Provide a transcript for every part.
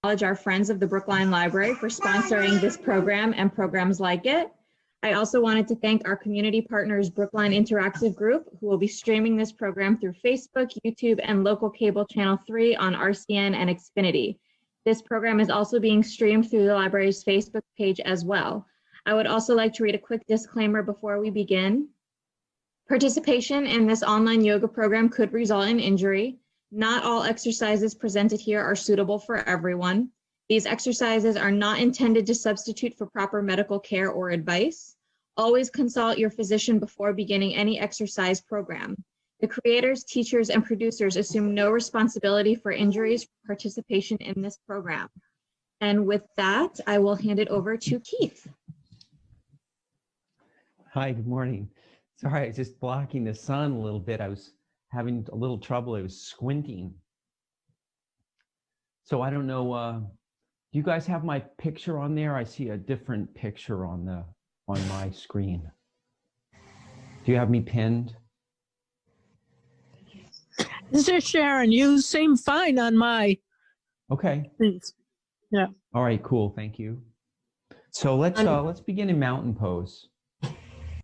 Acknowledge our friends of the Brookline Library for sponsoring this program and programs like it. I also wanted to thank our community partners, Brookline Interactive Group, who will be streaming this program through Facebook, YouTube, and local cable channel 3 on RCN and Xfinity. This program is also being streamed through the library's Facebook page as well. I would also like to read a quick disclaimer before we begin. Participation in this online yoga program could result in injury. Not all exercises presented here are suitable for everyone. These exercises are not intended to substitute for proper medical care or advice. Always consult your physician before beginning any exercise program. The creators, teachers, and producers assume no responsibility for injuries from participation in this program. And with that, I will hand it over to Keith. Hi, good morning. Sorry, I was just blocking the sun a little bit. I was having a little trouble. I was squinting. So I don't know, do you guys have my picture on there? I see a different picture on my screen. Do you have me pinned? This is Sharon. You seem fine on my. Okay. Things. Yeah. All right, cool. Thank you. So let's begin in mountain pose.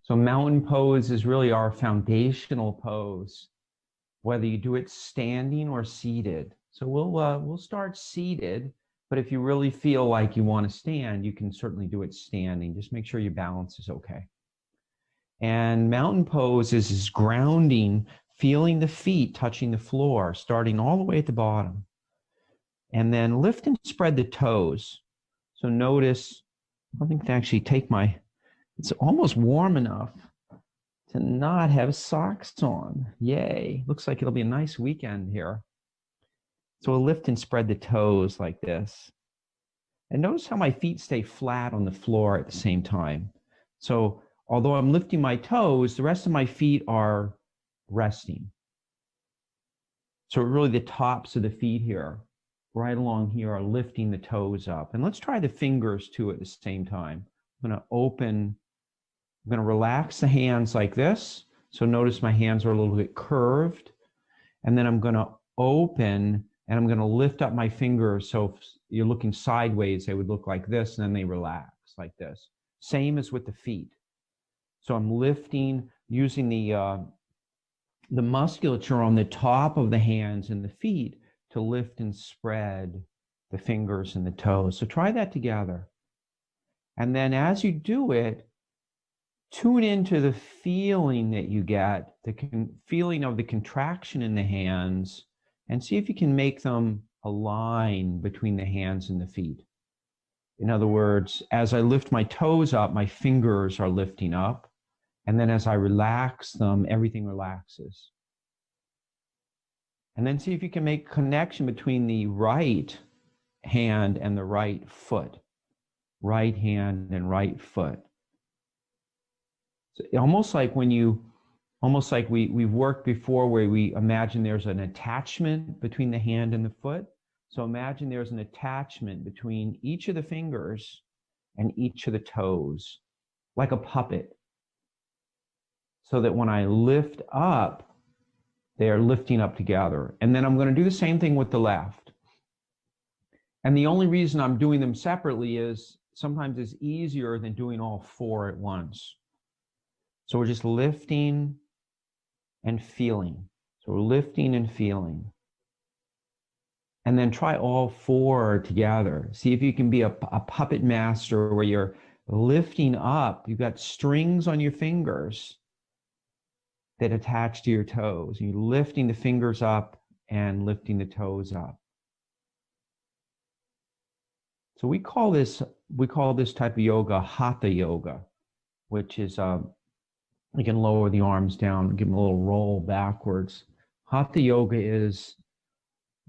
So mountain pose is really our foundational pose, whether you do it standing or seated. So we'll start seated, but if you really feel like you want to stand, you can certainly do it standing. Just make sure your balance is okay. And mountain pose is grounding, feeling the feet touching the floor, starting all the way at the bottom. And then lift and spread the toes. So notice, I think to actually take it's almost warm enough to not have socks on. Yay. Looks like it'll be a nice weekend here. So we'll lift and spread the toes like this. And notice how my feet stay flat on the floor at the same time. So although I'm lifting my toes, the rest of my feet are resting. So really the tops of the feet here, right along here, are lifting the toes up. And let's try the fingers too at the same time. I'm going to relax the hands like this. So notice my hands are a little bit curved. And then I'm going to open and I'm going to lift up my fingers. So if you're looking sideways, they would look like this, and then they relax like this. Same as with the feet. So I'm lifting, using the musculature on the top of the hands and the feet to lift and spread the fingers and the toes. So try that together. And then as you do it, tune into the feeling that you get, the feeling of the contraction in the hands, and see if you can make them align between the hands and the feet. In other words, as I lift my toes up, my fingers are lifting up. And then as I relax them, everything relaxes. And then see if you can make connection between the right hand and the right foot. Right hand and right foot. So almost like we've worked before where we imagine there's an attachment between the hand and the foot. So imagine there's an attachment between each of the fingers and each of the toes, like a puppet. So that when I lift up, they're lifting up together. And then I'm going to do the same thing with the left. And the only reason I'm doing them separately is sometimes it's easier than doing all four at once. So we're just lifting and feeling. So we're lifting and feeling. And then try all four together. See if you can be a puppet master where you're lifting up. You've got strings on your fingers that attach to your toes. You're lifting the fingers up and lifting the toes up. So we call this type of yoga hatha yoga, which is you can lower the arms down, give them a little roll backwards. Hatha yoga is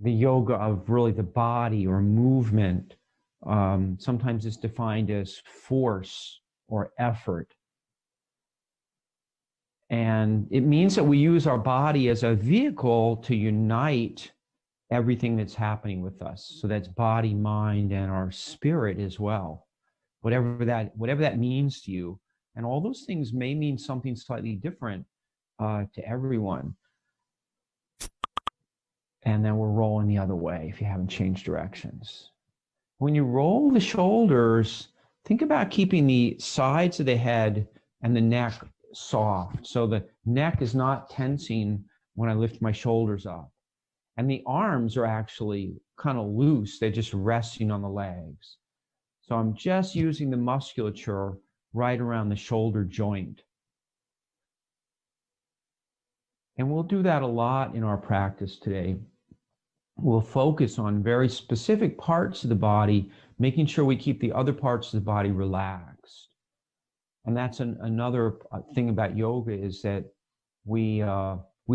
the yoga of really the body or movement. Sometimes it's defined as force or effort. And it means that we use our body as a vehicle to unite everything that's happening with us. So that's body, mind, and our spirit as well. Whatever that means to you. And all those things may mean something slightly different to everyone. And then we're rolling the other way if you haven't changed directions. When you roll the shoulders, think about keeping the sides of the head and the neck soft. So the neck is not tensing when I lift my shoulders up. And the arms are actually kind of loose. They're just resting on the legs. So I'm just using the musculature right around the shoulder joint. And we'll do that a lot in our practice today. We'll focus on very specific parts of the body, making sure we keep the other parts of the body relaxed. And that's another thing about yoga, is that we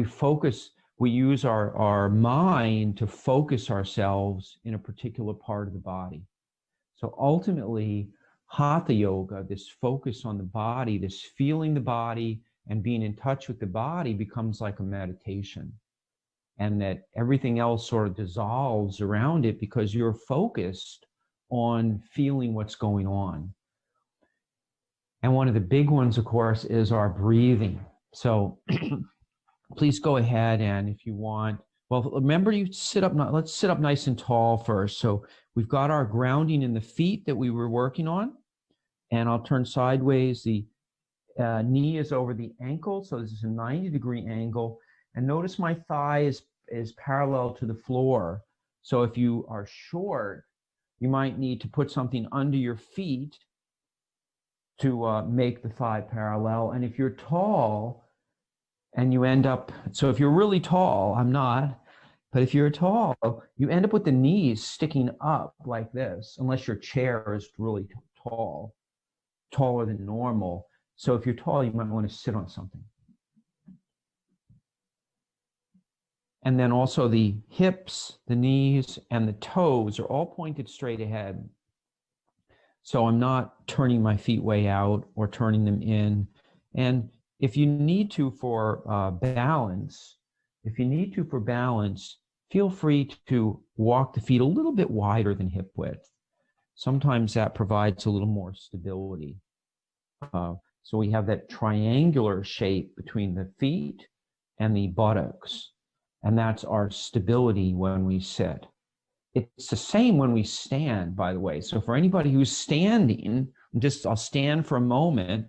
focus, we use our mind to focus ourselves in a particular part of the body. So ultimately, hatha yoga, this focus on the body, this feeling the body and being in touch with the body, becomes like a meditation. And that everything else sort of dissolves around it because you're focused on feeling what's going on. And one of the big ones, of course, is our breathing. So please go ahead, and if you want, well, remember, you sit up, let's sit up nice and tall first. So we've got our grounding in the feet that we were working on, and I'll turn sideways. The knee is over the ankle, so this is a 90-degree angle. And notice my thigh is parallel to the floor. So if you are short, you might need to put something under your feet to make the thigh parallel. And if you're tall and you end up, so if you're really tall, I'm not, but if you're tall, you end up with the knees sticking up like this, unless your chair is really tall, taller than normal. So if you're tall, you might want to sit on something. And then also the hips, the knees, and the toes are all pointed straight ahead. So I'm not turning my feet way out or turning them in. And if you need to for balance, feel free to walk the feet a little bit wider than hip width. Sometimes that provides a little more stability. So we have that triangular shape between the feet and the buttocks. And that's our stability when we sit. It's the same when we stand, by the way. So for anybody who's standing, I'll stand for a moment.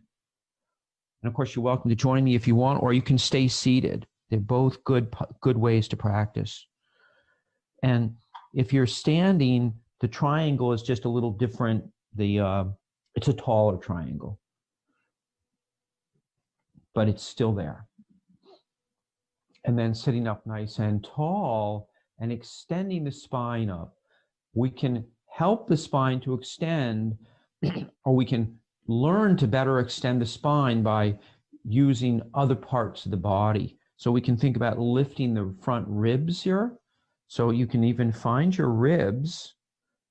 And of course, you're welcome to join me if you want, or you can stay seated. They're both good ways to practice. And if you're standing, the triangle is just a little different. It's a taller triangle, but it's still there. And then sitting up nice and tall and extending the spine up. We can help the spine to extend, or we can learn to better extend the spine by using other parts of the body. So we can think about lifting the front ribs here. So you can even find your ribs.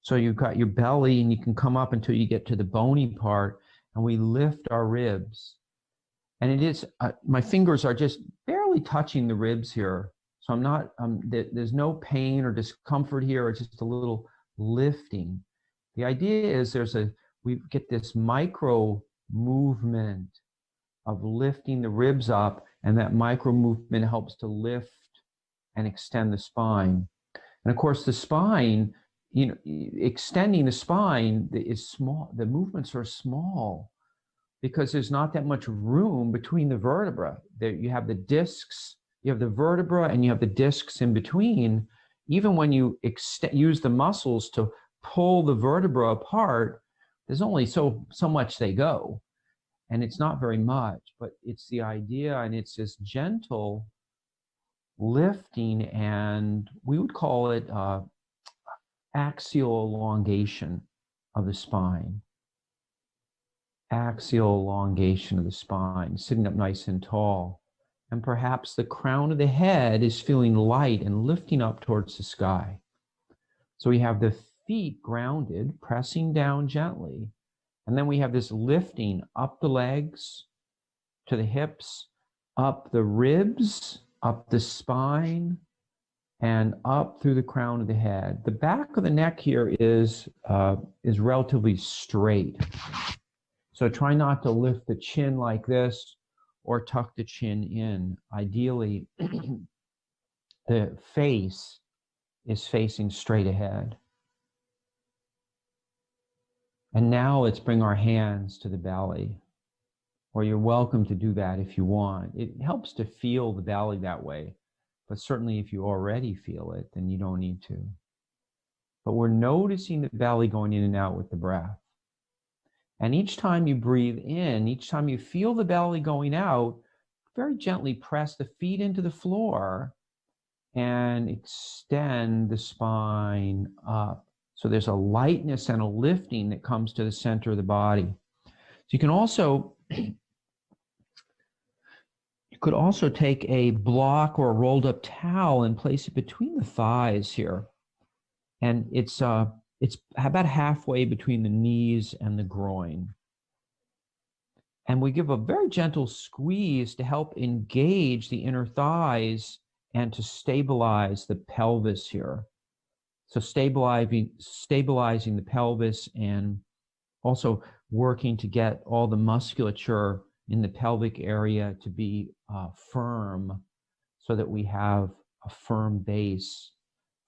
So you've got your belly, and you can come up until you get to the bony part, and we lift our ribs. And it is, my fingers are just barely touching the ribs here. So I'm not, there's no pain or discomfort here. It's just a little lifting. The idea is we get this micro movement of lifting the ribs up, and that micro movement helps to lift and extend the spine. And of course, the spine, extending the spine is small. The movements are small, because there's not that much room between the vertebra. There you have the discs, you have the vertebra, and you have the discs in between. Even when you use the muscles to pull the vertebra apart, there's only so much they go. And it's not very much, but it's the idea, and it's this gentle lifting, and we would call it axial elongation of the spine. Axial elongation of the spine, sitting up nice and tall. And perhaps the crown of the head is feeling light and lifting up towards the sky. So we have the feet grounded, pressing down gently. And then we have this lifting up the legs to the hips, up the ribs, up the spine, and up through the crown of the head. The back of the neck here is relatively straight. So try not to lift the chin like this or tuck the chin in. Ideally, the face is facing straight ahead. And now let's bring our hands to the belly, or you're welcome to do that if you want. It helps to feel the belly that way, but certainly if you already feel it, then you don't need to. But we're noticing the belly going in and out with the breath. And each time you breathe in, each time you feel the belly going out, very gently press the feet into the floor and extend the spine up. So there's a lightness and a lifting that comes to the center of the body. So you can also, take a block or a rolled up towel and place it between the thighs here. And it's about halfway between the knees and the groin. And we give a very gentle squeeze to help engage the inner thighs and to stabilize the pelvis here. So stabilizing the pelvis and also working to get all the musculature in the pelvic area to be firm, so that we have a firm base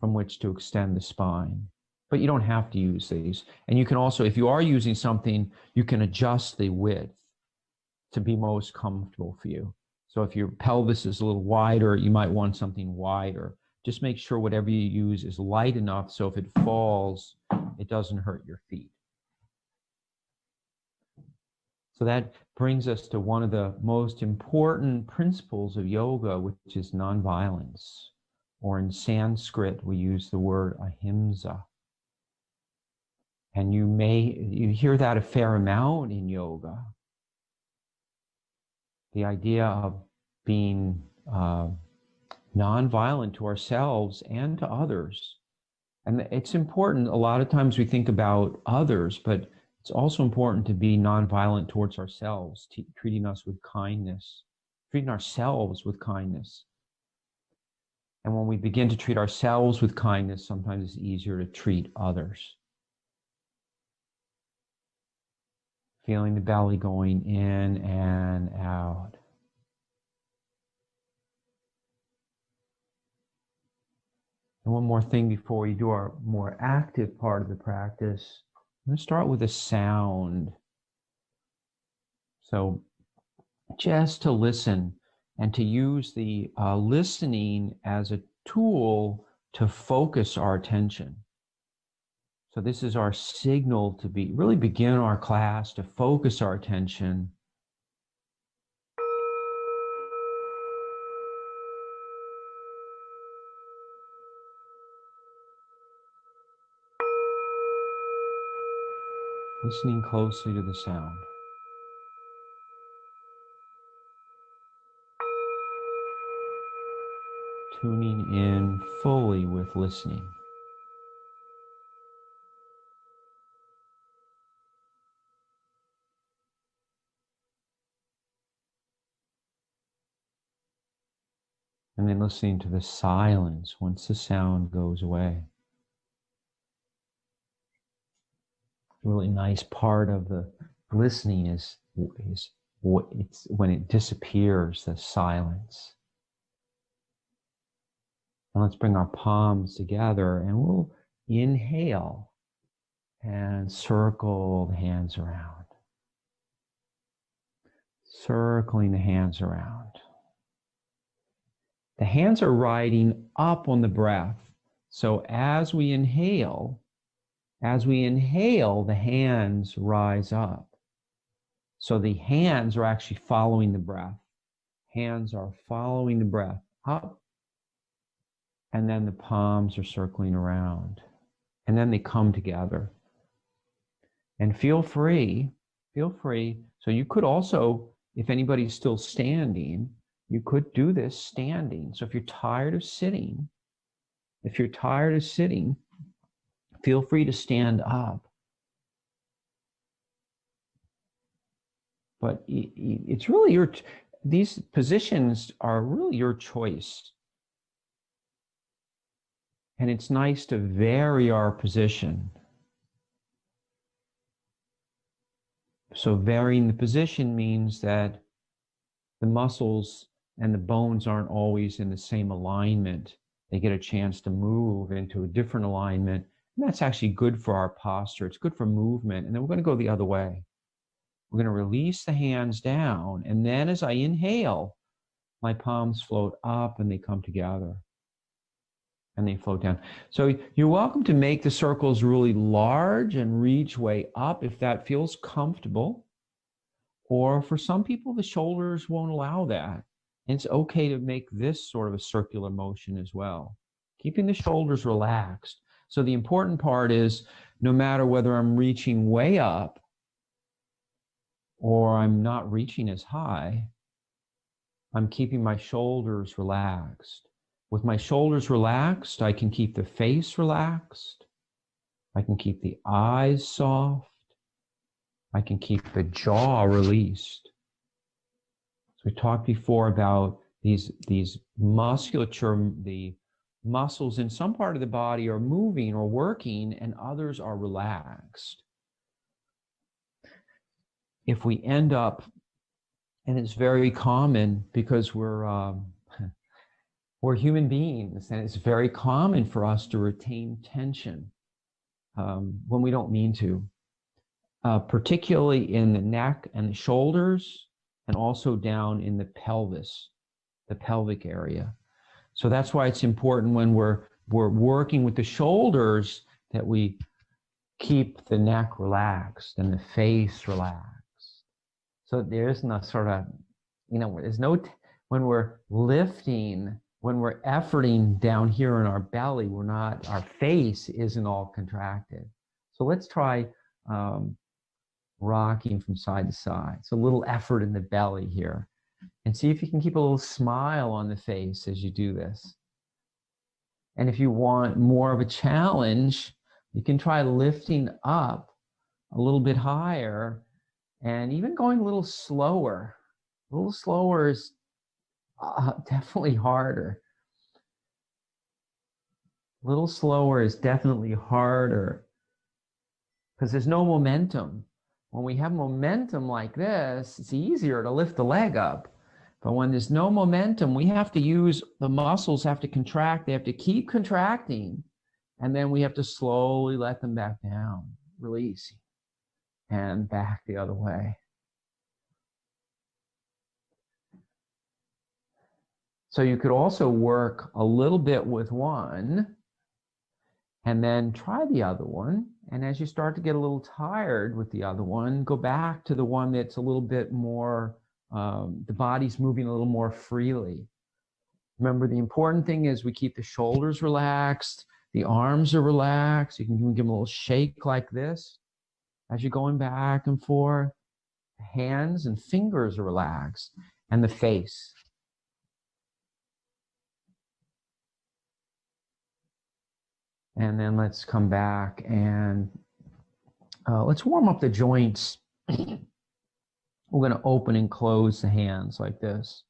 from which to extend the spine. But you don't have to use these. And you can also, if you are using something, you can adjust the width to be most comfortable for you. So if your pelvis is a little wider, you might want something wider. Just make sure whatever you use is light enough so if it falls, it doesn't hurt your feet. So that brings us to one of the most important principles of yoga, which is nonviolence. Or in Sanskrit, we use the word ahimsa. And you hear that a fair amount in yoga. The idea of being nonviolent to ourselves and to others. And it's important, a lot of times we think about others, but it's also important to be nonviolent towards ourselves, treating us with kindness, treating ourselves with kindness. And when we begin to treat ourselves with kindness, sometimes it's easier to treat others. Feeling the belly going in and out. And one more thing before we do our more active part of the practice, I'm going to start with a sound. So just to listen and to use the listening as a tool to focus our attention. So this is our signal to really begin our class, to focus our attention. Listening closely to the sound. Tuning in fully with listening. And then listening to the silence once the sound goes away. A really nice part of the listening is when it disappears, the silence. And let's bring our palms together and we'll inhale and circle the hands around. Circling the hands around. The hands are riding up on the breath. So as we inhale, the hands rise up. So the hands are actually following the breath. Hands are following the breath up. And then the palms are circling around. And then they come together. And feel free. So you could also, if anybody's still standing, you could do this standing. So if you're tired of sitting, feel free to stand up. But it's really these positions are really your choice. And it's nice to vary our position. So varying the position means that the muscles and the bones aren't always in the same alignment. They get a chance to move into a different alignment And that's actually good for our posture. It's good for movement. And then we're going to go the other way. We're going to release the hands down. And then as I inhale, my palms float up and they come together. And they float down. So you're welcome to make the circles really large and reach way up if that feels comfortable. Or for some people, the shoulders won't allow that. And it's okay to make this sort of a circular motion as well. Keeping the shoulders relaxed. So the important part is no matter whether I'm reaching way up or I'm not reaching as high, I'm keeping my shoulders relaxed. With my shoulders relaxed, I can keep the face relaxed. I can keep the eyes soft. I can keep the jaw released. So we talked before about these musculature, the muscles in some part of the body are moving or working and others are relaxed. If we end up, and it's very common because we're human beings, and it's very common for us to retain tension when we don't mean to, particularly in the neck and the shoulders, and also down in the pelvis, the pelvic area. So that's why it's important when we're working with the shoulders that we keep the neck relaxed and the face relaxed. So there isn't a sort of, there's no, when we're lifting, when we're efforting down here in our belly, our face isn't all contracted. So let's try rocking from side to side. So a little effort in the belly here. And see if you can keep a little smile on the face as you do this. And if you want more of a challenge, you can try lifting up a little bit higher and even going a little slower. A little slower is definitely harder. A little slower is definitely harder because there's no momentum. When we have momentum like this, it's easier to lift the leg up. But when there's no momentum, we have to use, the muscles have to contract. They have to keep contracting. And then we have to slowly let them back down, releasing, and back the other way. So you could also work a little bit with one and then try the other one. And as you start to get a little tired with the other one, go back to the one that's a little bit more, the body's moving a little more freely. Remember, the important thing is we keep the shoulders relaxed, the arms are relaxed. You can even give them a little shake like this as you're going back and forth. The hands and fingers are relaxed, and the face. And then let's come back and let's warm up the joints. We're going to open and close the hands like this.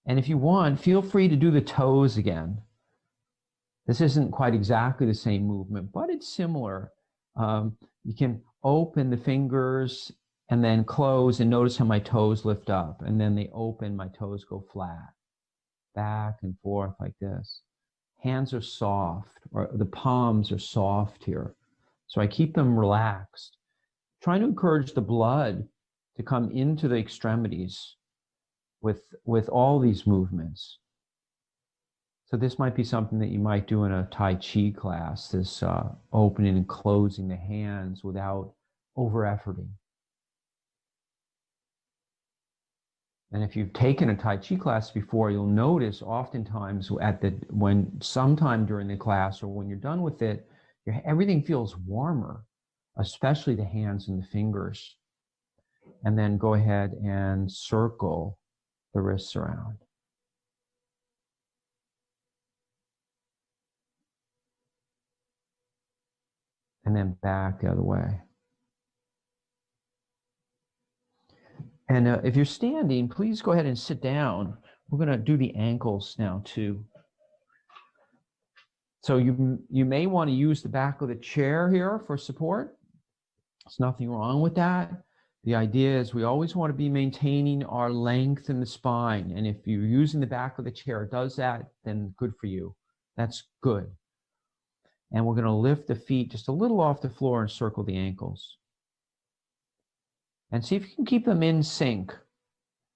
And if you want, feel free to do the toes again. This isn't quite exactly the same movement, but it's similar. You can open the fingers and then close, and notice how my toes lift up. And then they open, my toes go flat. Back and forth like this. Hands are soft, or the palms are soft here. So I keep them relaxed. Trying to encourage the blood to come into the extremities with all these movements. So this might be something that you might do in a Tai Chi class, this opening and closing the hands without over-efforting. And if you've taken a Tai Chi class before, you'll notice oftentimes sometime during the class or when you're done with it, everything feels warmer, especially the hands and the fingers. And then go ahead and circle the wrists around. And then back the other way. And if you're standing, please go ahead and sit down. We're going to do the ankles now too. So you may want to use the back of the chair here for support. There's nothing wrong with that. The idea is we always want to be maintaining our length in the spine. And if you're using the back of the chair, it does that, then good for you. That's good. And we're going to lift the feet just a little off the floor and circle the ankles. And see if you can keep them in sync.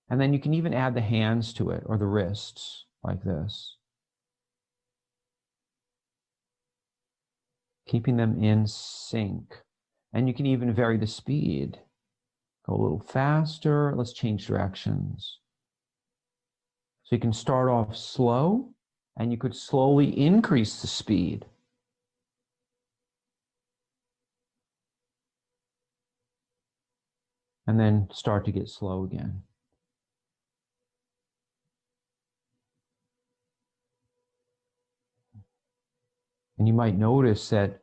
And then you can even add the hands to it or the wrists like this. Keeping them in sync. And you can even vary the speed. Go a little faster. Let's change directions. So you can start off slow, and you could slowly increase the speed. And then start to get slow again. And you might notice that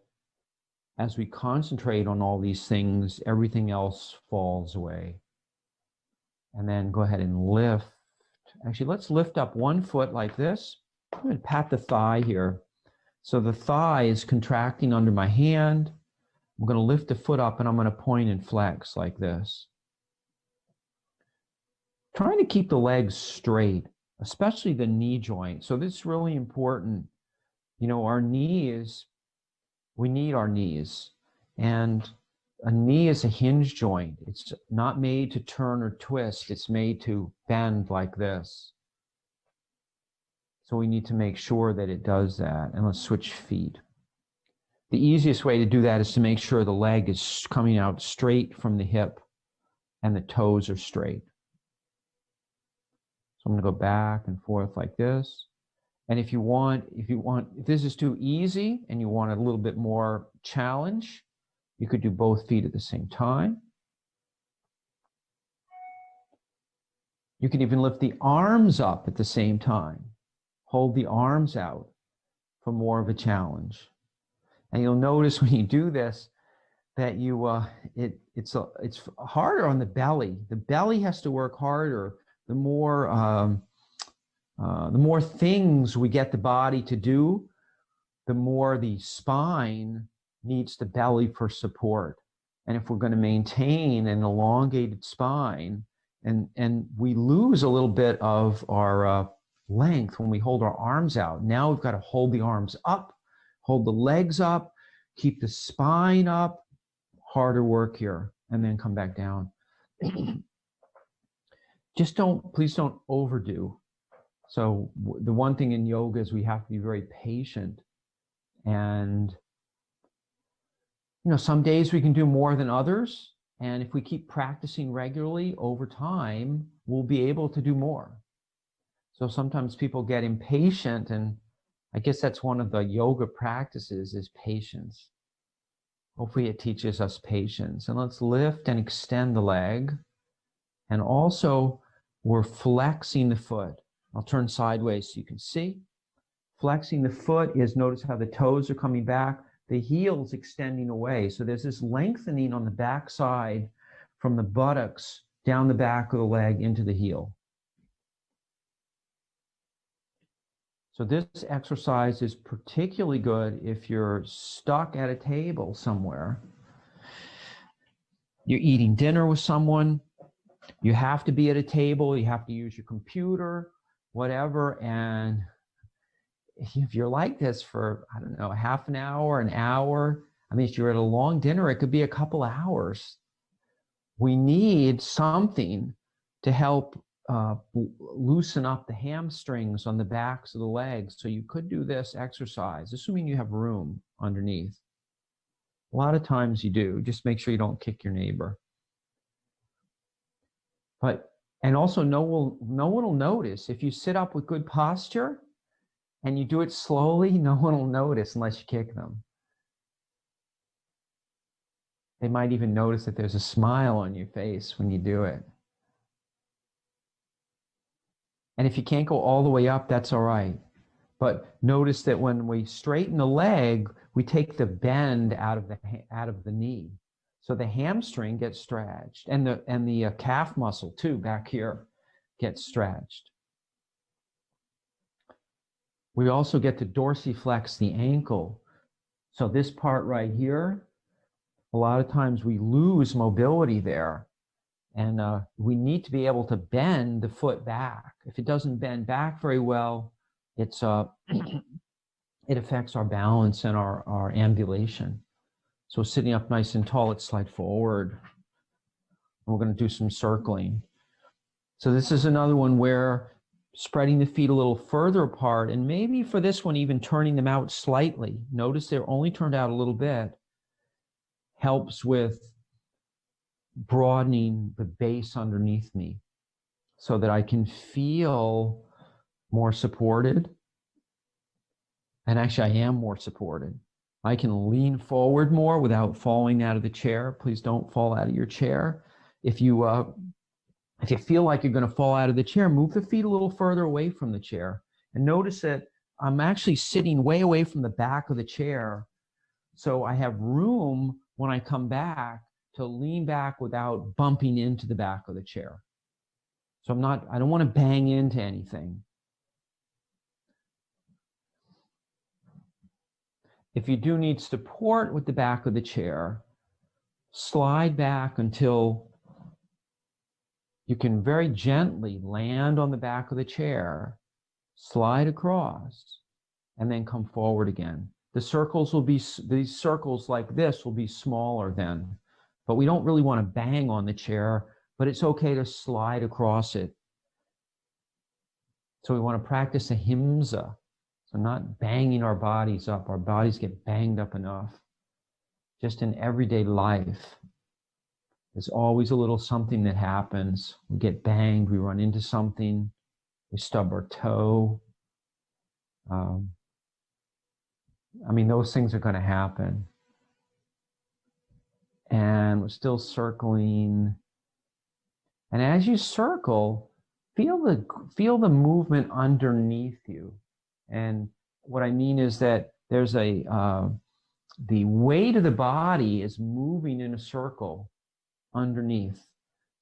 as we concentrate on all these things, everything else falls away. And then go ahead and lift. Actually, let's lift up one foot like this. I'm going to pat the thigh here. So the thigh is contracting under my hand. I'm going to lift the foot up and I'm going to point and flex like this. Trying to keep the legs straight, especially the knee joint. So this is really important. You know, our knees, we need our knees. And a knee is a hinge joint. It's not made to turn or twist. It's made to bend like this. So we need to make sure that it does that. And let's switch feet. The easiest way to do that is to make sure the leg is coming out straight from the hip and the toes are straight. So I'm going to go back and forth like this. And if this is too easy and you want a little bit more challenge, you could do both feet at the same time. You can even lift the arms up at the same time. Hold the arms out for more of a challenge. And you'll notice when you do this that it's harder on the belly. The belly has to work harder. The more things we get the body to do, the more the spine needs the belly for support. And if we're going to maintain an elongated spine, and we lose a little bit of our length when we hold our arms out. Now we've got to hold the arms up, hold the legs up, keep the spine up. Harder work here, and then come back down. Please don't overdo. So the one thing in yoga is we have to be very patient. And, you know, some days we can do more than others. And if we keep practicing regularly over time, we'll be able to do more. So sometimes people get impatient, and I guess that's one of the yoga practices is patience. Hopefully it teaches us patience. And let's lift and extend the leg. And also we're flexing the foot. I'll turn sideways so you can see. Flexing the foot is, notice how the toes are coming back, the heel's extending away. So there's this lengthening on the back side from the buttocks down the back of the leg into the heel. So this exercise is particularly good if you're stuck at a table somewhere. You're eating dinner with someone. You have to be at a table. You have to use your computer, whatever. And if you're like this for, I don't know, half an hour, an hour, I mean, if you're at a long dinner, it could be a couple hours. We need something to help loosen up the hamstrings on the backs of the legs. So you could do this exercise, assuming you have room underneath. A lot of times you do. Just make sure you don't kick your neighbor. And also no one will notice. If you sit up with good posture and you do it slowly, no one will notice unless you kick them. They might even notice that there's a smile on your face when you do it. And if you can't go all the way up, that's all right. But notice that when we straighten the leg, we take the bend out of the knee. So the hamstring gets stretched, and the calf muscle too back here gets stretched. We also get to dorsiflex the ankle. So this part right here, a lot of times we lose mobility there. And we need to be able to bend the foot back. If it doesn't bend back very well, it's it affects our balance and our ambulation. So sitting up nice and tall, let's slide forward. And we're going to do some circling. So this is another one where spreading the feet a little further apart, and maybe for this one, even turning them out slightly. Notice they're only turned out a little bit. Helps with broadening the base underneath me so that I can feel more supported. And actually, I am more supported. I can lean forward more without falling out of the chair. Please don't fall out of your chair. If you feel like you're going to fall out of the chair, move the feet a little further away from the chair. And notice that I'm actually sitting way away from the back of the chair. So I have room when I come back to lean back without bumping into the back of the chair. So I don't want to bang into anything. If you do need support with the back of the chair, slide back until you can very gently land on the back of the chair, slide across, and then come forward again. The circles will be, these circles like this will be smaller then, but we don't really want to bang on the chair, but it's okay to slide across it. So we want to practice ahimsa. So not banging our bodies up. Our bodies get banged up enough. Just in everyday life, there's always a little something that happens. We get banged, we run into something, we stub our toe. I mean, those things are going to happen. And we're still circling. And as you circle, feel the movement underneath you. And what I mean is that there's the weight of the body is moving in a circle underneath,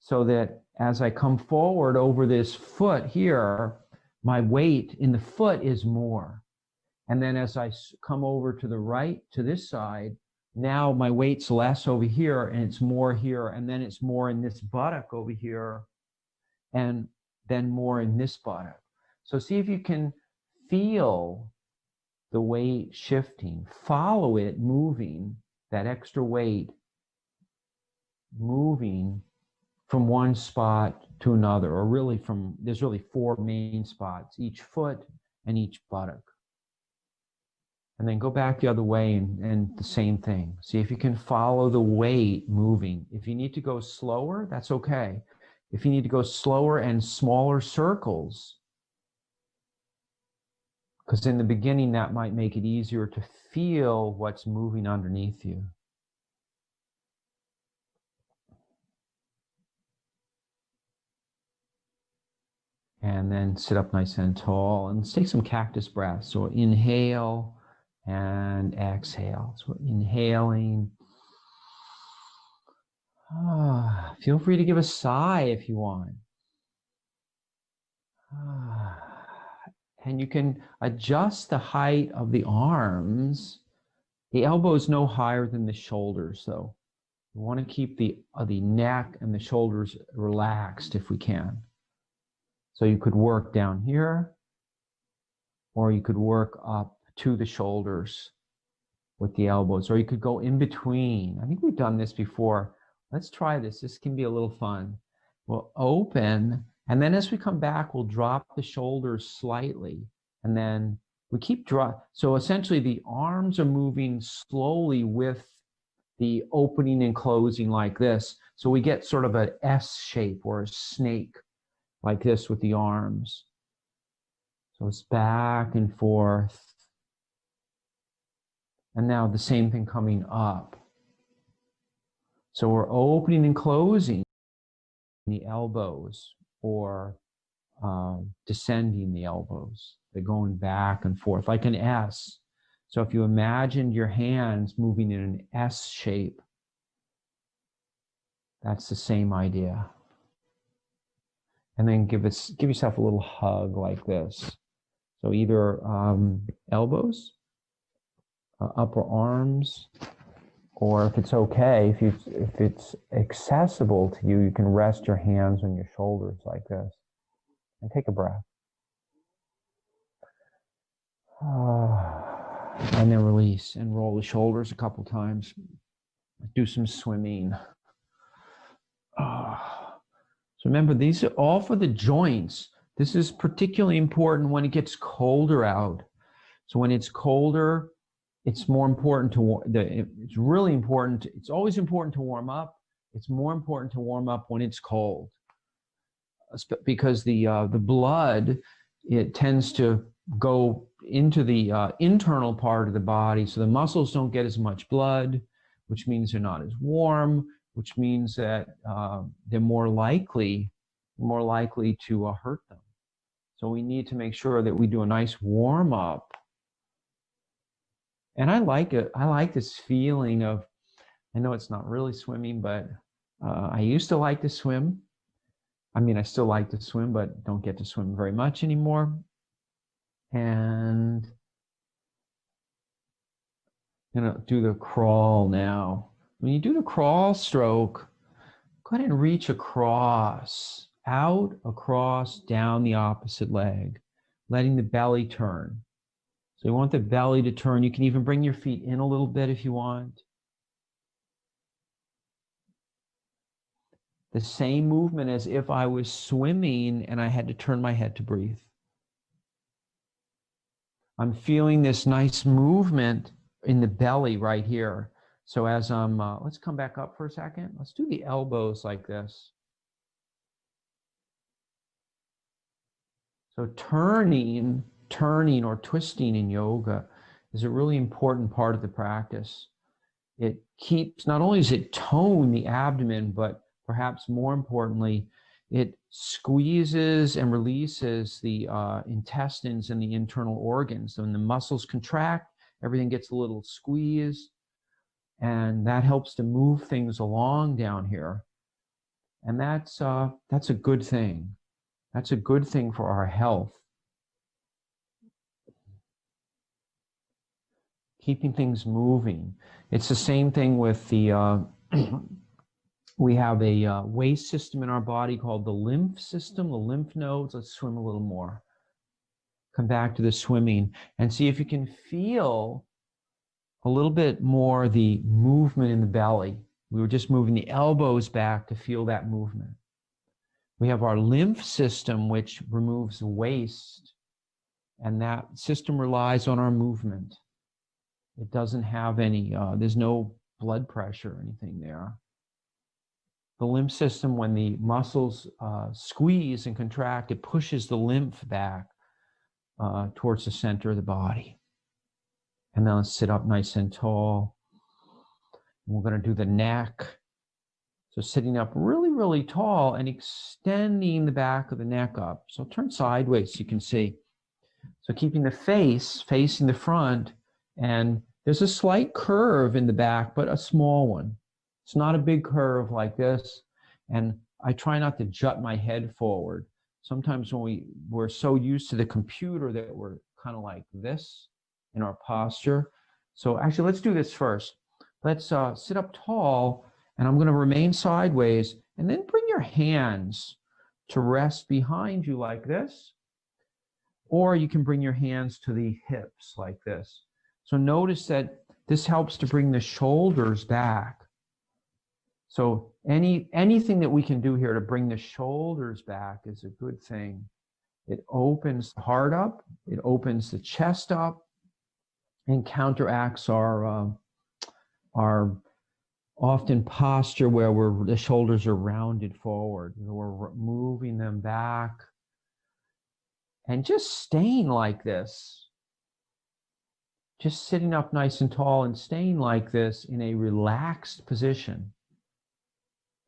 so that as I come forward over this foot here, my weight in the foot is more. And then as I come over to the right, to this side, now my weight's less over here and it's more here, and then it's more in this buttock over here, and then more in this buttock. So see if you can feel the weight shifting, follow it moving, that extra weight moving from one spot to another, or really there's really 4 main spots, each foot and each buttock. And then go back the other way and the same thing. See if you can follow the weight moving. If you need to go slower, that's okay. If you need to go slower and smaller circles, because in the beginning that might make it easier to feel what's moving underneath you. And then sit up nice and tall, and let's take some cactus breaths. So inhale and exhale. So we're inhaling. Feel free to give a sigh if you want. And you can adjust the height of the arms. The elbows no higher than the shoulders, though. We want to keep the neck and the shoulders relaxed if we can. So you could work down here, or you could work up to the shoulders with the elbows, or you could go in between. I think we've done this before. Let's try this. This can be a little fun. We'll open, and then as we come back, we'll drop the shoulders slightly, and then we keep so essentially the arms are moving slowly with the opening and closing like this. So we get sort of an S shape or a snake like this with the arms. So it's back and forth. And now the same thing coming up. So we're opening and closing the elbows, or descending the elbows. They're going back and forth like an S. So if you imagined your hands moving in an S shape, that's the same idea. And then give yourself a little hug like this. So either elbows, upper arms, or if it's okay, if it's accessible to you, you can rest your hands on your shoulders like this. And take a breath. And then release and roll the shoulders a couple times. Do some swimming. So remember, these are all for the joints. This is particularly important when it gets colder out. So when it's colder, it's more important to, it's really important. It's always important to warm up. It's more important to warm up when it's cold, because the blood, it tends to go into the internal part of the body. So the muscles don't get as much blood, which means they're not as warm, which means that they're more likely to hurt them. So we need to make sure that we do a nice warm up. And I like it. I like this feeling of, I know it's not really swimming, but I used to like to swim. I mean, I still like to swim, but don't get to swim very much anymore. And I'm gonna do the crawl now. When you do the crawl stroke, go ahead and reach across, out, across, down the opposite leg, letting the belly turn. So you want the belly to turn. You can even bring your feet in a little bit if you want. The same movement as if I was swimming and I had to turn my head to breathe. I'm feeling this nice movement in the belly right here. So as I'm, let's come back up for a second. Let's do the elbows like this. So turning or twisting in yoga is a really important part of the practice. It keeps, not only does it tone the abdomen, but perhaps more importantly, it squeezes and releases the intestines and the internal organs. So when the muscles contract, everything gets a little squeezed, and that helps to move things along down here. And that's a good thing. That's a good thing for our health. Keeping things moving. It's the same thing with the, we have a waste system in our body called the lymph system, the lymph nodes. Let's swim a little more. Come back to the swimming and see if you can feel a little bit more the movement in the belly. We were just moving the elbows back to feel that movement. We have our lymph system, which removes waste, and that system relies on our movement. It doesn't have any, there's no blood pressure or anything there. The lymph system, when the muscles squeeze and contract, it pushes the lymph back towards the center of the body. And then let's sit up nice and tall. We're going to do the neck. So sitting up really, really tall and extending the back of the neck up. So turn sideways so you can see. So keeping the face facing the front, and there's a slight curve in the back, but a small one. It's not a big curve like this. And I try not to jut my head forward. Sometimes when we're so used to the computer that we're kind of like this in our posture. So actually, let's do this first. Let's sit up tall, and I'm going to remain sideways, and then bring your hands to rest behind you like this. Or you can bring your hands to the hips like this. So notice that this helps to bring the shoulders back. So anything that we can do here to bring the shoulders back is a good thing. It opens the heart up, it opens the chest up, and counteracts our often posture where the shoulders are rounded forward. We're moving them back and just staying like this. Just sitting up nice and tall and staying like this in a relaxed position.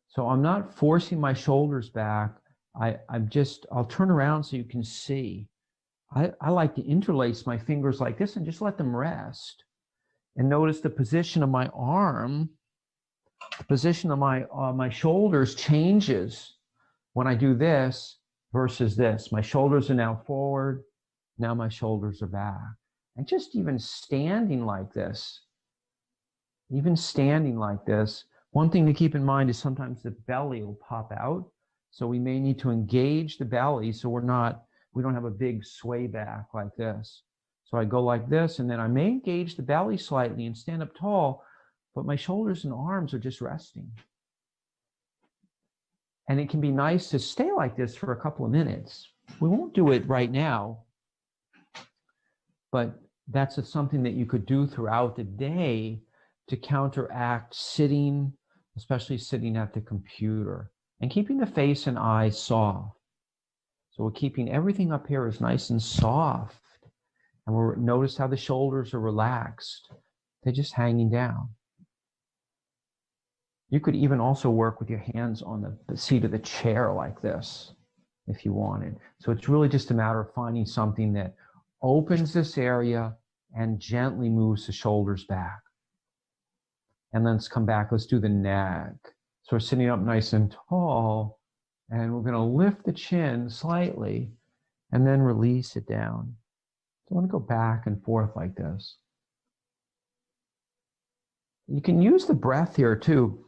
So I'm not forcing my shoulders back. I'll turn around so you can see. I like to interlace my fingers like this and just let them rest. And notice the position of my arm, the position of my shoulders changes when I do this versus this. My shoulders are now forward. Now my shoulders are back. And just even standing like this, one thing to keep in mind is sometimes the belly will pop out. So we may need to engage the belly so we don't have a big sway back like this. So I go like this, and then I may engage the belly slightly and stand up tall, but my shoulders and arms are just resting. And it can be nice to stay like this for a couple of minutes. We won't do it right now, but that's something that you could do throughout the day to counteract sitting, especially sitting at the computer, and keeping the face and eyes soft. So we're keeping everything up here is nice and soft. And notice how the shoulders are relaxed. They're just hanging down. You could even also work with your hands on the seat of the chair like this, if you wanted. So it's really just a matter of finding something that opens this area and gently moves the shoulders back. And then let's come back. Let's do the neck. So we're sitting up nice and tall, and we're going to lift the chin slightly and then release it down. So I want to go back and forth like this. You can use the breath here too.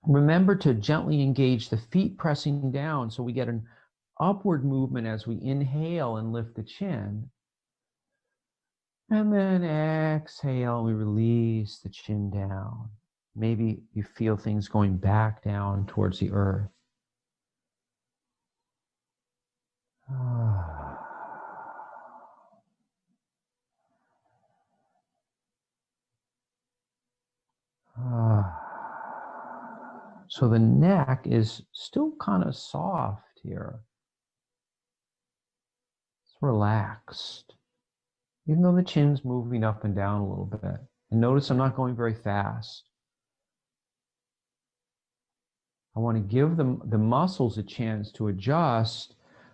Remember to gently engage the feet pressing down so we get an upward movement as we inhale and lift the chin. And then exhale, we release the chin down. Maybe you feel things going back down towards the earth. So the neck is still kind of soft here. It's relaxed, even though the chin's moving up and down a little bit. And notice I'm not going very fast. I want to give the muscles a chance to adjust,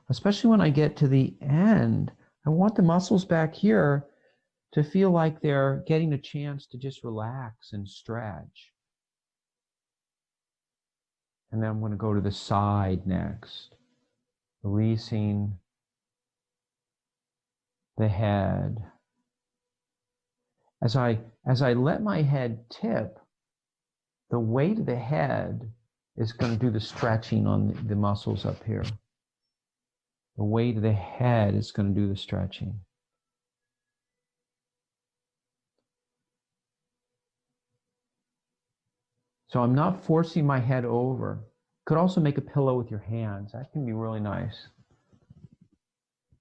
especially when I get to the end. I want the muscles back here to feel like they're getting a chance to just relax and stretch. And then I'm going to go to the side next, releasing the head. As I let my head tip, the weight of the head is going to do the stretching on the muscles up here. The weight of the head is going to do the stretching. So I'm not forcing my head over. Could also make a pillow with your hands. That can be really nice.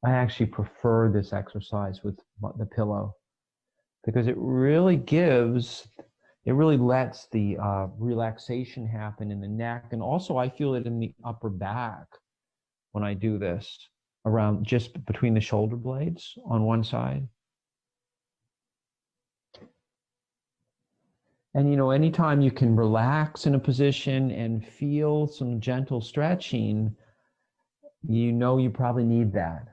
I actually prefer this exercise with the pillow because it really lets the relaxation happen in the neck. And also I feel it in the upper back when I do this, around just between the shoulder blades on one side. And anytime you can relax in a position and feel some gentle stretching, you probably need that.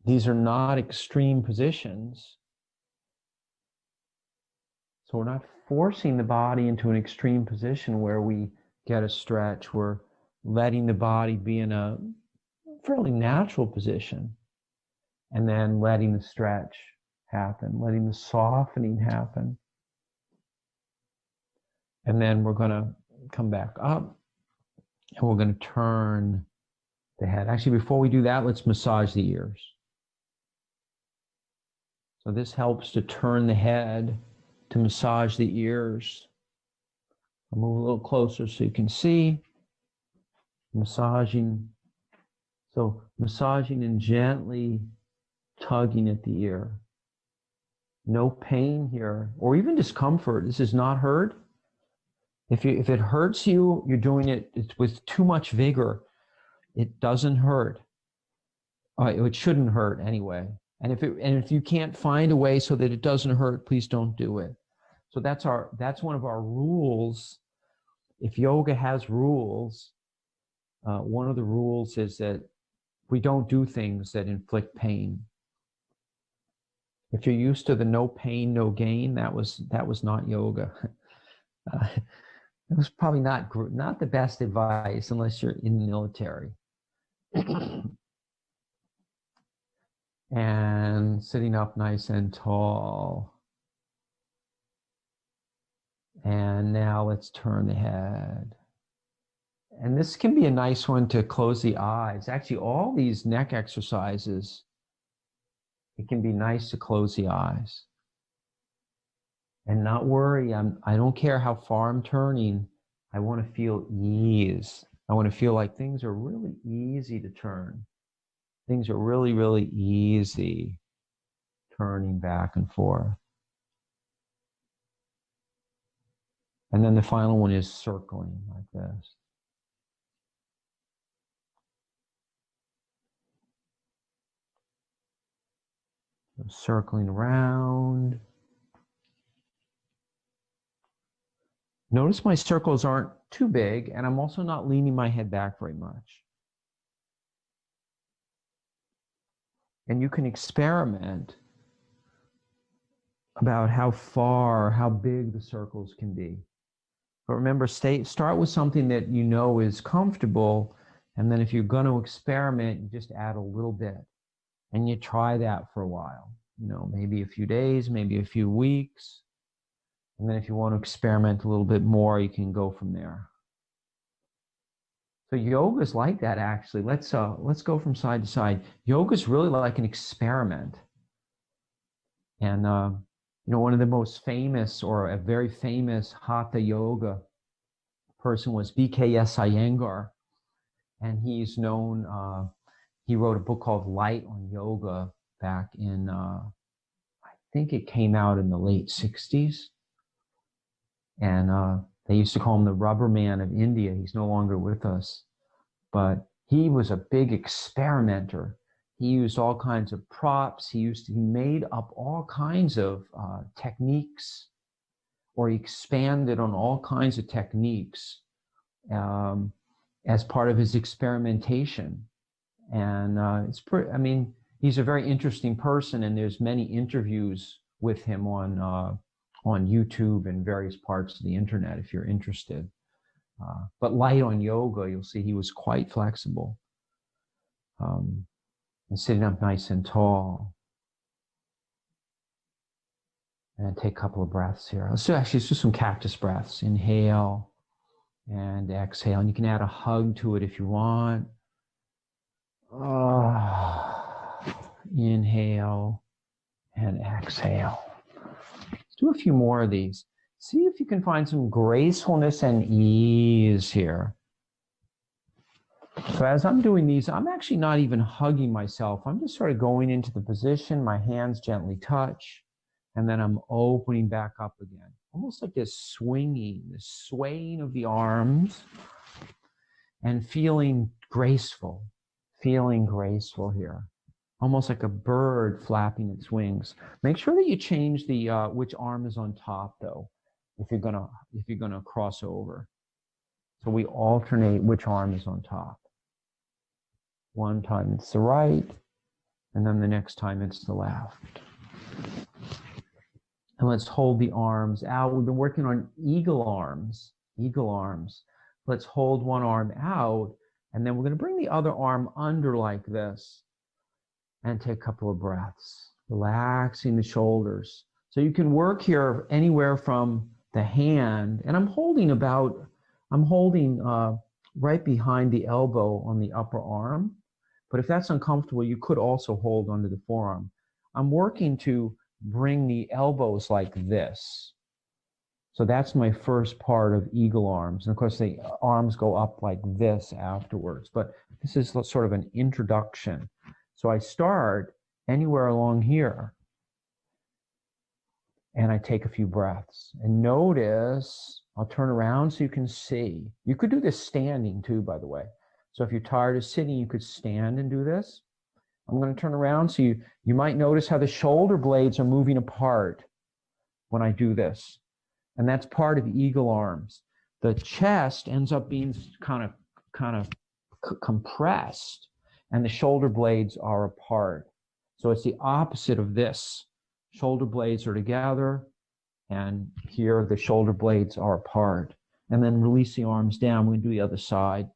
These are not extreme positions. So we're not forcing the body into an extreme position where we get a stretch. We're letting the body be in a fairly natural position and then letting the stretch happen, letting the softening happen. And then we're going to come back up and we're going to turn the head. Actually, before we do that, let's massage the ears. So this helps to turn the head, to massage the ears. I'll move a little closer so you can see. Massaging. So massaging and gently tugging at the ear. No pain here, or even discomfort. This is not hurt. If it hurts you, you're doing it with too much vigor. It doesn't hurt. It shouldn't hurt anyway. And if you can't find a way so that it doesn't hurt, please don't do it. So that's one of our rules. If yoga has rules, one of the rules is that we don't do things that inflict pain. If you're used to the no pain, no gain, that was not yoga. It was probably not the best advice unless you're in the military. And sitting up nice and tall. And now let's turn the head. And this can be a nice one to close the eyes. Actually, all these neck exercises, it can be nice to close the eyes. And not worry, I don't care how far I'm turning. I want to feel ease. I want to feel like things are really easy to turn. Things are really, really easy turning back and forth. And then the final one is circling like this. So circling around. Notice my circles aren't too big, and I'm also not leaning my head back very much. And you can experiment about how far, how big the circles can be. But remember, start with something that you know is comfortable, and then if you're going to experiment, you just add a little bit. And you try that for a while. You know, maybe a few days, maybe a few weeks. And then if you want to experiment a little bit more, you can go from there. So yoga is like that, actually. Let's go from side to side. Yoga is really like an experiment. And you know, one of the most famous, or a very famous Hatha yoga person was B.K.S. Iyengar. And he's known, he wrote a book called Light on Yoga back in, I think it came out in the late 60s. And they used to call him the rubber man of India. He's no longer with us. But he was a big experimenter. He used all kinds of props. He made up all kinds of techniques, or he expanded on all kinds of techniques as part of his experimentation. And I mean, he's a very interesting person, and there's many interviews with him on YouTube and various parts of the internet if you're interested. But Light on Yoga, you'll see he was quite flexible and sitting up nice and tall. And take a couple of breaths here. Let's do some cactus breaths. Inhale and exhale. And you can add a hug to it if you want. Inhale and exhale. Let's do a few more of these. See if you can find some gracefulness and ease here. So as I'm doing these, I'm actually not even hugging myself. I'm just sort of going into the position, my hands gently touch, and then I'm opening back up again. Almost like this swinging, this swaying of the arms, and feeling graceful here. Almost like a bird flapping its wings. Make sure that you change the which arm is on top, though, if you're gonna cross over. So we alternate which arm is on top. One time it's the right, and then the next time it's the left. And let's hold the arms out. We've been working on eagle arms. Let's hold one arm out, and then we're going to bring the other arm under like this and take a couple of breaths, relaxing the shoulders. So you can work here anywhere from the hand, and I'm holding right behind the elbow on the upper arm. But if that's uncomfortable, you could also hold under the forearm. I'm working to bring the elbows like this. So that's my first part of eagle arms. And of course, the arms go up like this afterwards. But this is sort of an introduction. So I start anywhere along here. And I take a few breaths. And notice, I'll turn around so you can see. You could do this standing too, by the way. So if you're tired of sitting, you could stand and do this. I'm going to turn around so you might notice how the shoulder blades are moving apart when I do this. And that's part of eagle arms. The chest ends up being kind of compressed, and the shoulder blades are apart. So it's the opposite of this. Shoulder blades are together, and here the shoulder blades are apart. And then release the arms down. We're going to do the other side.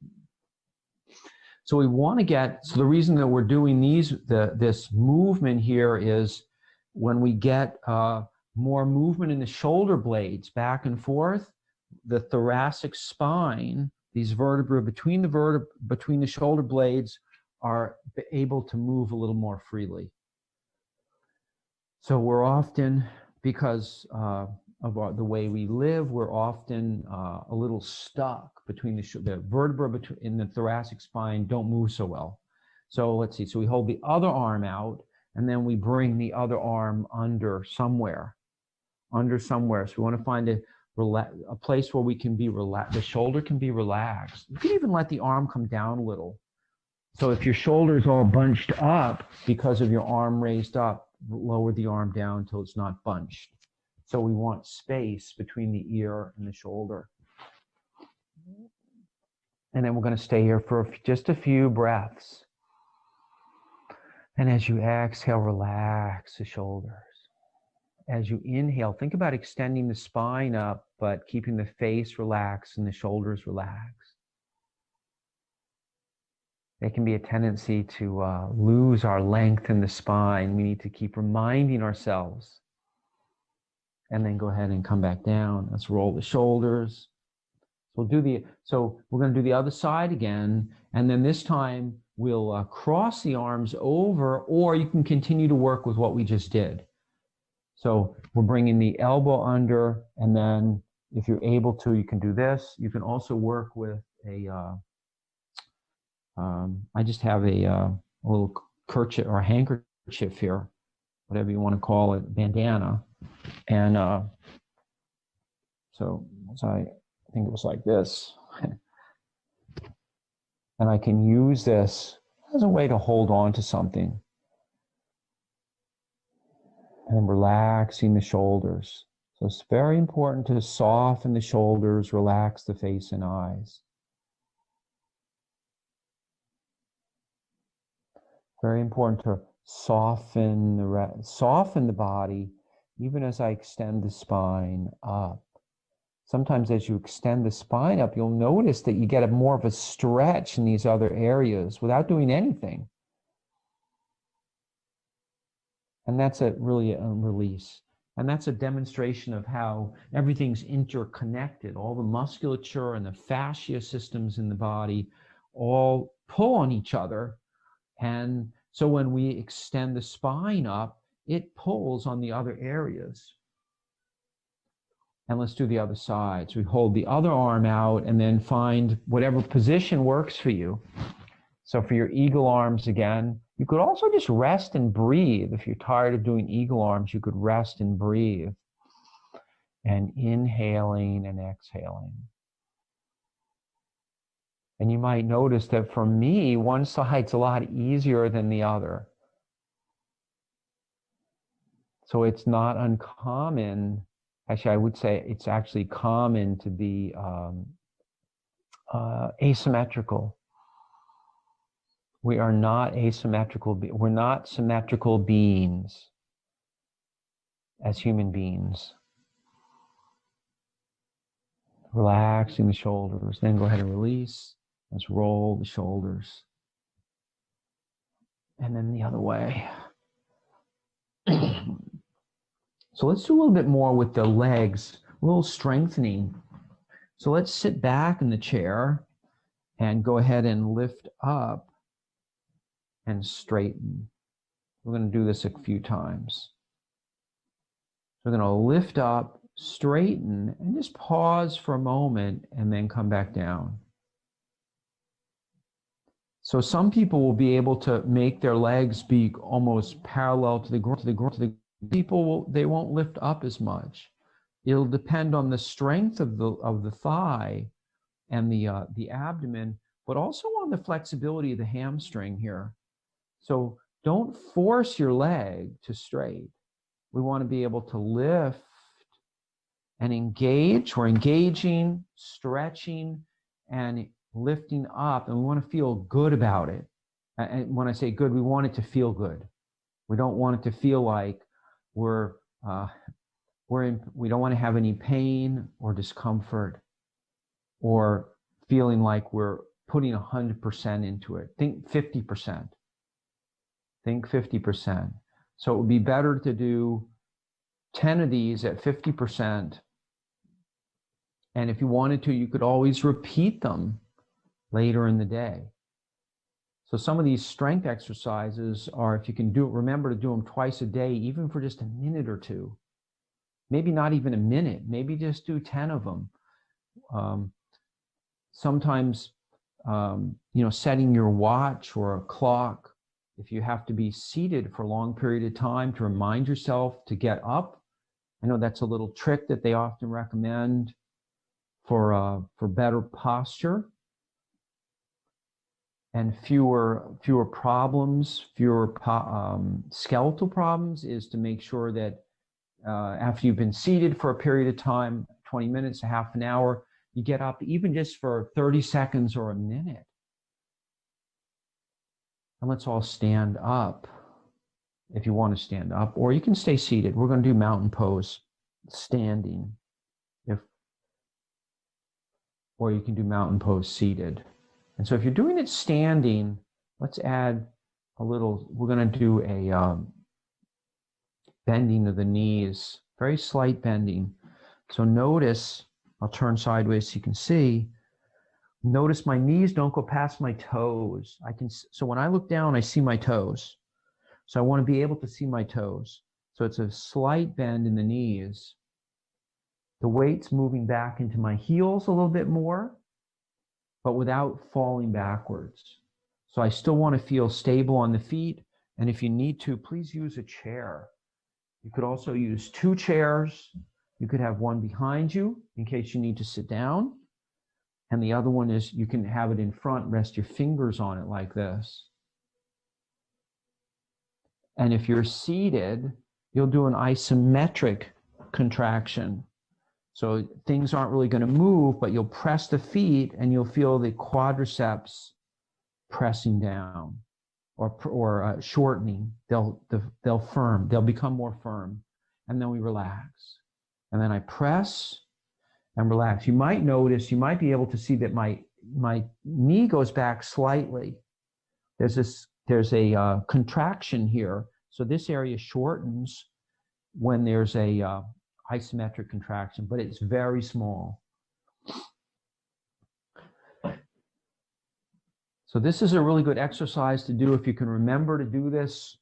So we want to so the reason that we're doing this movement here is when we get more movement in the shoulder blades back and forth, the thoracic spine, these vertebrae between the shoulder blades are able to move a little more freely. So we're often, because of the way we live, we're often a little stuck between the vertebrae in the thoracic spine don't move so well. So let's see, so we hold the other arm out, and then we bring the other arm under somewhere. So we want to find a place where we can be relaxed. The shoulder can be relaxed. You can even let the arm come down a little. So if your shoulder is all bunched up because of your arm raised up, lower the arm down until it's not bunched. So we want space between the ear and the shoulder. And then we're going to stay here for just a few breaths. And as you exhale, relax the shoulders. As you inhale, think about extending the spine up, but keeping the face relaxed and the shoulders relaxed. There can be a tendency to lose our length in the spine. We need to keep reminding ourselves. And then go ahead and come back down. Let's roll the shoulders. So we're going to do the other side again. And then this time we'll cross the arms over, or you can continue to work with what we just did. So we're bringing the elbow under, and then if you're able to, you can do this. You can also work with I just have a little kerchief or a handkerchief here, whatever you want to call it, bandana. And so I think it was like this. And I can use this as a way to hold on to something. And relaxing the shoulders. So it's very important to soften the shoulders, relax the face and eyes. Very important to soften the body, even as I extend the spine up. Sometimes as you extend the spine up, you'll notice that you get more of a stretch in these other areas without doing anything. And that's really a release. And that's a demonstration of how everything's interconnected. All the musculature and the fascia systems in the body all pull on each other. And so when we extend the spine up, it pulls on the other areas. And let's do the other side. So we hold the other arm out and then find whatever position works for you. So for your eagle arms again, you could also just rest and breathe. If you're tired of doing eagle arms, you could rest and breathe. And inhaling and exhaling. And you might notice that for me, one side's a lot easier than the other. So it's not uncommon. Actually, I would say it's actually common to be asymmetrical. We are not asymmetrical. We're not symmetrical beings as human beings. Relaxing the shoulders. Then go ahead and release. Let's roll the shoulders. And then the other way. So let's do a little bit more with the legs, a little strengthening. So let's sit back in the chair and go ahead and lift up and straighten. We're going to do this a few times. We're going to lift up, straighten, and just pause for a moment and then come back down. So some people will be able to make their legs be almost parallel to the ground. People they won't lift up as much. It'll depend on the strength of the thigh and the abdomen, but also on the flexibility of the hamstring here. So don't force your leg to straight. We want to be able to lift and engage. We're engaging, stretching, and lifting up, and we want to feel good about it. And when I say good, we want it to feel good. We don't want it to feel like we don't want to have any pain or discomfort or feeling like we're putting 100% into it. Think 50%. Think 50%. So it would be better to do 10 of these at 50%. And if you wanted to, you could always repeat them later in the day. So some of these strength exercises are, if you can do it, remember to do them twice a day, even for just a minute or two. Maybe not even a minute, maybe just do 10 of them. Sometimes, setting your watch or a clock, if you have to be seated for a long period of time, to remind yourself to get up. I know that's a little trick that they often recommend for better posture and fewer problems, skeletal problems, is to make sure that after you've been seated for a period of time, 20 minutes, a half an hour, you get up even just for 30 seconds or a minute. And let's all stand up if you want to stand up, or you can stay seated. We're going to do mountain pose standing, or you can do mountain pose seated. And so if you're doing it standing, let's add a little, we're going to do a bending of the knees, very slight bending. So notice, I'll turn sideways so you can see. Notice my knees don't go past my toes. So when I look down, I see my toes. So I want to be able to see my toes. So it's a slight bend in the knees. The weight's moving back into my heels a little bit more, but without falling backwards. So I still want to feel stable on the feet. And if you need to, please use a chair. You could also use 2 chairs. You could have one behind you in case you need to sit down. And the other one is, you can have it in front, rest your fingers on it like this. And if you're seated, you'll do an isometric contraction. So things aren't really going to move, but you'll press the feet and you'll feel the quadriceps pressing down or shortening. They'll become more firm. And then we relax. And then I press and relax. You might notice, you might be able to see that my knee goes back slightly. There's a contraction here. So this area shortens when there's a isometric contraction, but it's very small. So this is a really good exercise to do if you can remember to do this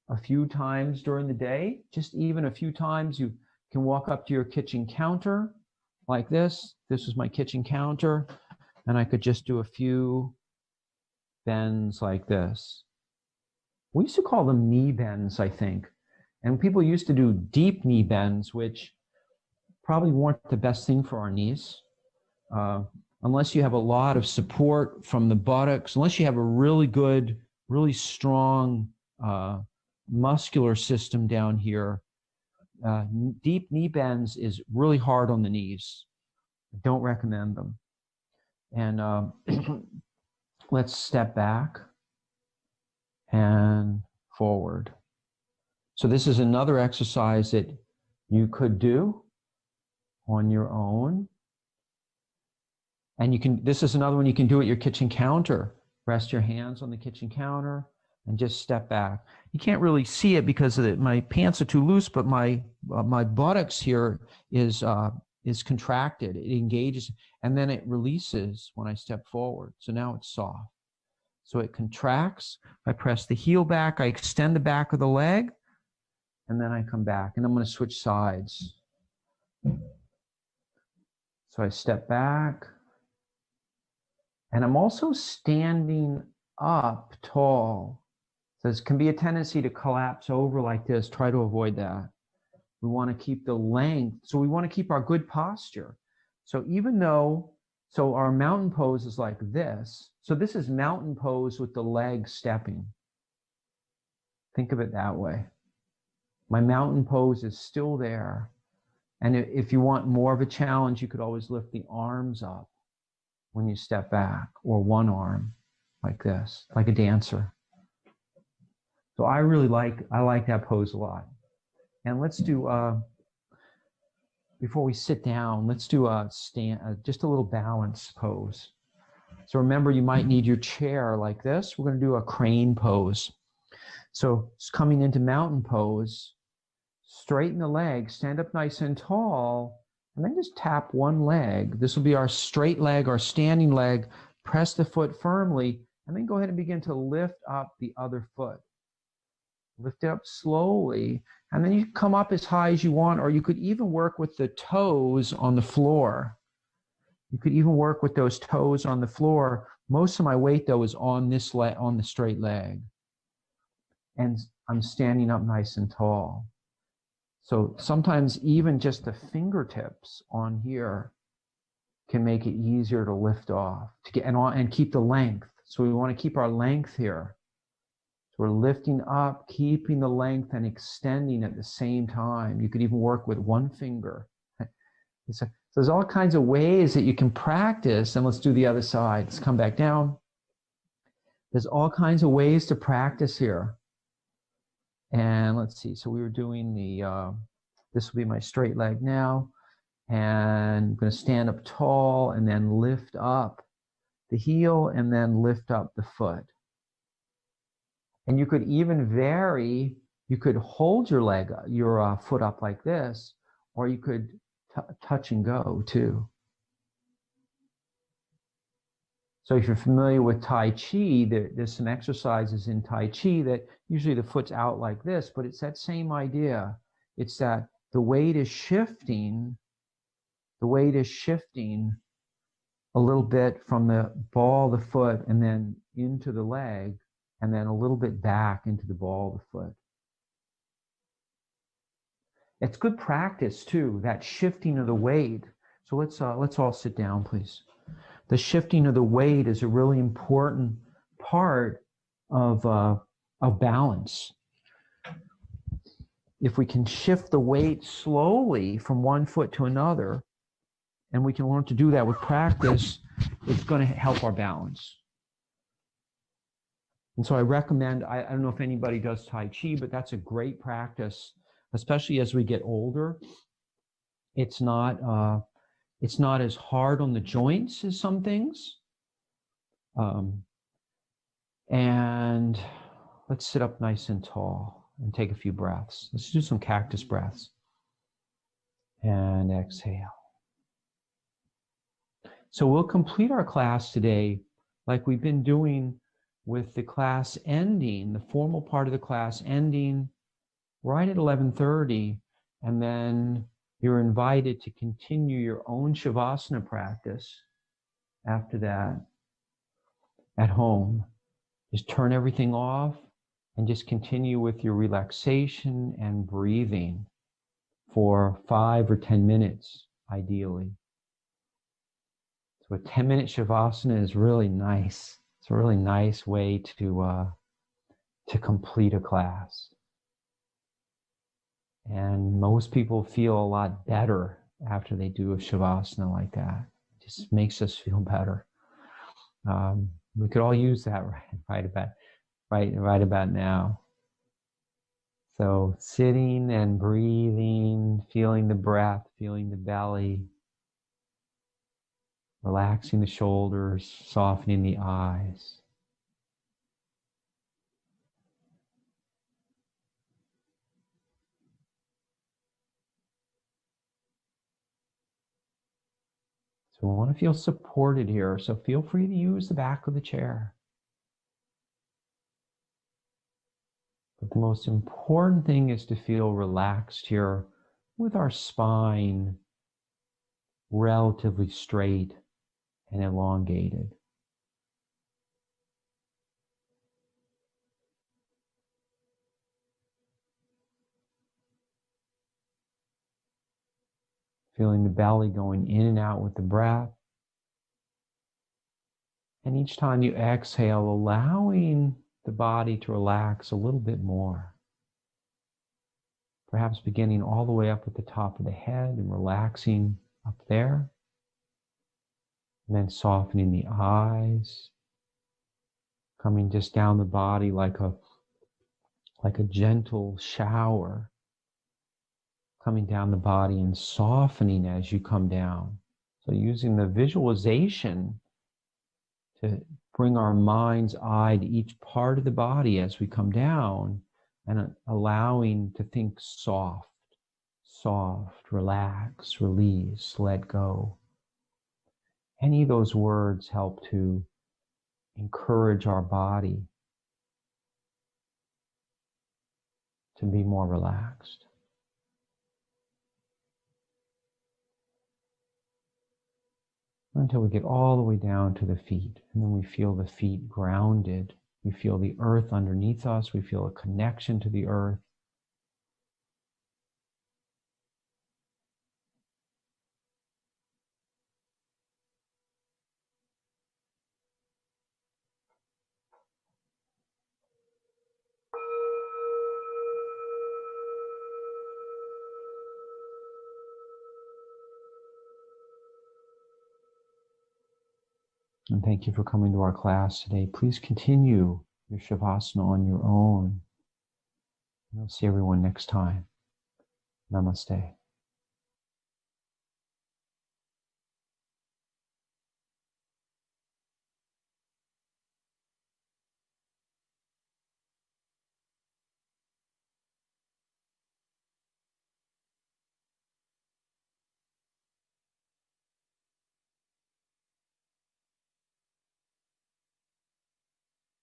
a few times during the day. Just even a few times, you can walk up to your kitchen counter like this. This is my kitchen counter, and I could just do a few bends like this. We used to call them knee bends, I think. And people used to do deep knee bends, which probably weren't the best thing for our knees. Unless you have a lot of support from the buttocks, unless you have a really good, really strong muscular system down here, deep knee bends is really hard on the knees. I don't recommend them. And let's step back and forward. So this is another exercise that you could do on your own. And this is another one you can do at your kitchen counter. Rest your hands on the kitchen counter and just step back. You can't really see it because my pants are too loose, but my buttocks here is contracted. It engages, and then it releases when I step forward. So now it's soft. So it contracts. I press the heel back. I extend the back of the leg, and then I come back. And I'm going to switch sides. So I step back. And I'm also standing up tall. So there can be a tendency to collapse over like this. Try to avoid that. We want to keep the length. So we want to keep our good posture. So so our mountain pose is like this. So this is mountain pose with the legs stepping. Think of it that way. My mountain pose is still there. And if you want more of a challenge, you could always lift the arms up when you step back, or one arm like this, like a dancer. So I like that pose a lot. And let's do, before we sit down, let's do just a little balance pose. So remember, you might need your chair like this. We're going to do a crane pose. So it's coming into mountain pose, straighten the legs, stand up nice and tall, and then just tap one leg. This will be our straight leg, our standing leg. press the foot firmly, and then go ahead and begin to lift up the other foot. Lift it up slowly, and then you can come up as high as you want, or you could even work with the toes on the floor. You could even work with those toes on the floor. Most of my weight, though, is on this leg, on the straight leg. And I'm standing up nice and tall. So sometimes even just the fingertips on here can make it easier to lift off to get and keep the length. So we want to keep our length here. So we're lifting up, keeping the length and extending at the same time. You could even work with one finger. So there's all kinds of ways that you can practice. And let's do the other side. Let's come back down. There's all kinds of ways to practice here. And let's see. So we were doing the, this will be my straight leg now. And I'm going to stand up tall and then lift up the heel and then lift up the foot. And you could even vary. You could hold your leg, your foot up like this, or you could touch and go too. So if you're familiar with Tai Chi, there's some exercises in Tai Chi that usually the foot's out like this, but it's that same idea. It's that the weight is shifting. The weight is shifting a little bit from the ball of the foot and then into the leg, and then a little bit back into the ball of the foot. It's good practice too, that shifting of the weight. So let's all sit down, please. The shifting of the weight is a really important part of balance. If we can shift the weight slowly from one foot to another, and we can learn to do that with practice, it's going to help our balance. And so I recommend, I don't know if anybody does Tai Chi, but that's a great practice, especially as we get older. It's not as hard on the joints as some things. And let's sit up nice and tall and take a few breaths. Let's do some cactus breaths. And exhale. So we'll complete our class today like we've been doing with the class ending, the formal part of the class ending right at 11:30, and then you're invited to continue your own Shavasana practice after that at home. Just turn everything off and just continue with your relaxation and breathing for 5 or 10 minutes, ideally. So a 10-minute Shavasana is really nice. It's a really nice way to complete a class. And most people feel a lot better after they do a Shavasana like that. It just makes us feel better. We could all use that right about now. So sitting and breathing, feeling the breath, feeling the belly, relaxing the shoulders, softening the eyes. So we want to feel supported here, so feel free to use the back of the chair. But the most important thing is to feel relaxed here with our spine relatively straight and elongated. Feeling the belly going in and out with the breath. And each time you exhale, allowing the body to relax a little bit more. Perhaps beginning all the way up at the top of the head and relaxing up there. And then softening the eyes. Coming just down the body like a gentle shower. Coming down the body and softening as you come down. So using the visualization to bring our mind's eye to each part of the body as we come down, and allowing to think soft, relax, release, let go. Any of those words help to encourage our body to be more relaxed. Until we get all the way down to the feet, and then we feel the feet grounded. We feel the earth underneath us. We feel a connection to the earth. And thank you for coming to our class today. Please continue your Shavasana on your own. And I'll see everyone next time. Namaste.